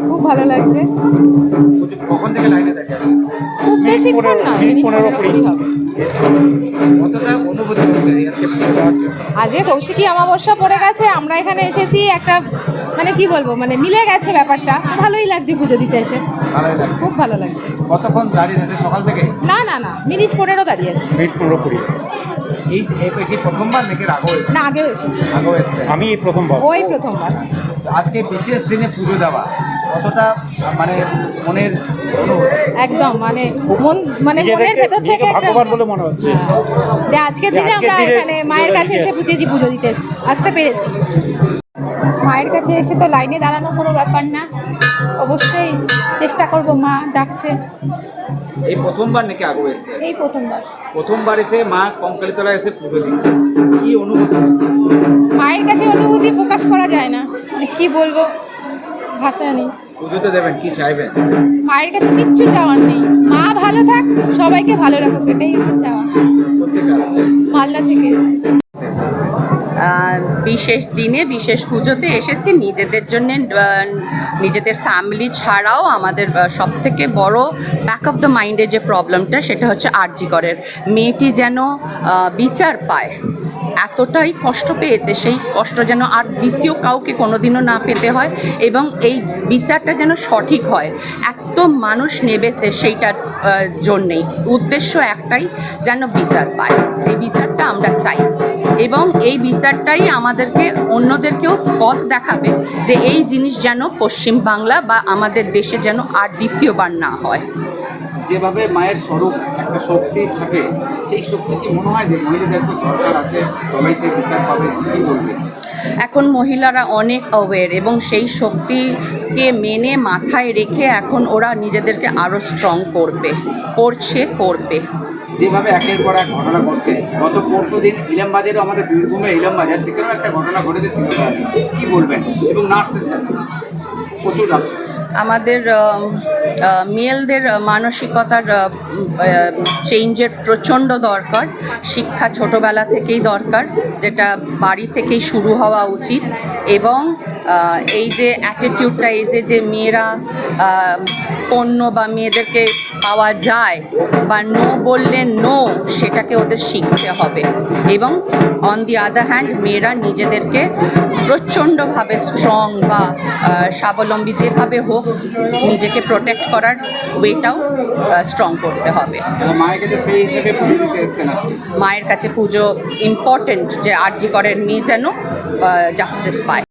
খুব ভালো লাগছে। কখন থেকে লাইনে থাকে? খুব বেশিক্ষণ না, মিনিট 15-20 হবে। কতটা অনুভূতি হচ্ছে আজকে পুজো দেওয়ার জন্য? আজকে কৌশিকী অমাবস্যা পড়ে গেছে, আমরা এখানে এসেছি একটা মানে কি বলবো, মানে মিলে গেছে ব্যাপারটা। ভালোই লাগছে পুজো দিতে এসে, ভালোই লাগে। খুব ভালো লাগছে। কতক্ষণ দাঁড়িয়ে আছে সকাল থেকে? না না না, মিনিট 15 দাঁড়িয়ে আছি। মিনিট 15-20। এই কি প্রথমবার নাকি আগেও এসেছে? না, আগেও এসেছি। আগেও এসেছে। আমি এই প্রথমবার। ওই প্রথমবার। আজকে বিশেষ দিনে পুজো দেওয়া কতটা মানে মনের অনুভূতি? একদম মানে মন, মানে মনের ভেতর থেকে একটা ভাগ্যবান বলে মনে হচ্ছে যে আজকের দিনে আমরা এখানে মায়ের কাছে এসে পুজো দিতে আসতে পেরেছি। মায়ের কাছে এসে তো লাইনে দাঁড়ানো কোনো ব্যাপার না, অবশ্যই চেষ্টা করব, মা ডাকছে। এই প্রথমবার নাকি আগেও এসেছে? এই প্রথমবার। প্রথমবার এসে মা কঙ্কালীতলা এসে পুজো দিচ্ছে, কি অনুভূতি? মায়ের কাছে অনুভূতি প্রকাশ করা যায় না, মানে কি বলবো, ভাষা নেই। পুজোতে দেবেন, কি চাইবেন? মায়ের কাছে কিচ্ছু চাওয়ার নেই, মা ভালো থাক, সবাইকে ভালো রাখুক, এটাই আমার চাওয়া। প্রত্যেকে আসছে। মালদা থেকে এসেছি। বিশেষ দিনে বিশেষ পুজোতে এসেছি নিজেদের জন্য, নিজেদের ফ্যামিলি ছাড়াও আমাদের সবথেকে বড় ব্যাক অফ দ্য মাইন্ডে যে প্রবলেমটা, সেটা হচ্ছে আরজি করের মেয়েটি যেন বিচার পায়। এতটাই কষ্ট পেয়েছে, সেই কষ্ট যেন আর দ্বিতীয় কাউকে কোনোদিনও না পেতে হয়, এবং এই বিচারটা যেন সঠিক হয়। এত মানুষ নেবেছে সেইটার জন্যেই, উদ্দেশ্য একটাই, যেন বিচার পায়। এই বিচারটা আমরা চাই, এবং এই বিচারটাই আমাদেরকে অন্যদেরকেও পথ দেখাবে যে এই জিনিস যেন পশ্চিম বাংলা বা আমাদের দেশে যেন আর দ্বিতীয়বার না হয়। যেভাবে মায়ের স্বরূপ একটা শক্তি থাকে, সেই শক্তি কি মনে হয় যে মহিলাদের তো দরকার আছে, তবেই সেই বিচার পাবে? কি বলবে? এখন মহিলারা অনেক অ্যাওয়্যার, এবং সেই শক্তিকে মেনে মাথায় রেখে এখন ওরা নিজেদেরকে আরও স্ট্রং করবে, করবে। যেভাবে একের পর এক ঘটনা ঘটছে, গত পরশু দিন ইলামবাজারও, আমাদের বীরভূমের ইলামবাজার, সেখানেও একটা ঘটনা ঘটেছে সিলেবাস, কি বলবেন? এবং নার্সের সাথে প্রচুর আমাদের মেয়েদের মানসিকতার চেঞ্জের প্রচণ্ড দরকার। শিক্ষা ছোটোবেলা থেকেই দরকার, যেটা বাড়ি থেকেই শুরু হওয়া উচিত। এবং এই যে অ্যাটিটিউডটা, এই যে মেয়েরা পণ্য বা মেয়েদেরকে পাওয়া যায় বা নো বললে নো, সেটাকে ওদের শিখতে হবে। এবং অন দি আদার হ্যান্ড, মেয়েরা নিজেদেরকে প্রচণ্ডভাবে স্ট্রং বা স্বাবলম্বী যেভাবে হোক, নিজেকে প্রোটেক্ট করার ওয়েটাও স্ট্রং করতে হবে। মায়ের কাছে সেই হিসেবে পুজো দিতে এসছেন আজকে? মায়ের কাছে পুজো ইম্পর্টেন্ট, যে আরজি করের মেয়ে যেন জাস্টিস পায়।